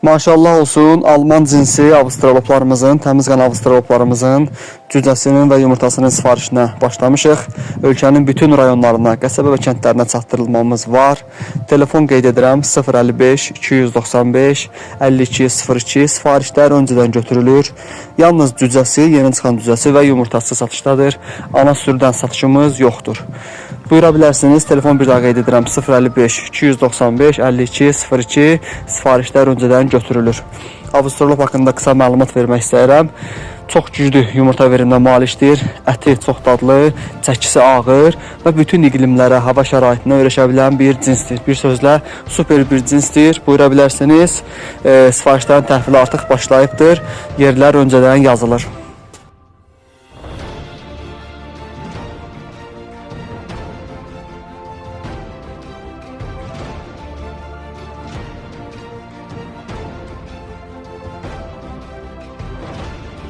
Maşallah olsun, Alman cinsi avstraloplarımızın, təmiz qan avstraloplarımızın cücəsinin və yumurtasının sifarişinə başlamışıq. Ölkənin bütün rayonlarına, qəsəbə və kəndlərinə çatdırılmamız var. Telefon qeyd edirəm 055 295 5202. Sifarişlər öncədən götürülür. Yalnız cücəsi, yeni çıxan cücəsi və yumurtası satışdadır. Ana sürüdən satışımız yoxdur. Buyura bilərsiniz. Telefon bir daha qeyd edirəm 055 295 5202. Sifarişlər öncədən götürülür. Avstralop haqqında qısa məlumat vermək istəyirəm. Çox güclü yumurta verimlə malikdir. Əti çox dadlı, çəkisi ağır və bütün iqlimlərə, hava şəraitinə öyrəşə bilən bir cinsdir. Bir sözlə super bir cinsdir. Buyura bilərsiniz. Sifarişlərin təhvili artıq başlayıbdır. Yerlər öncədən yazılır.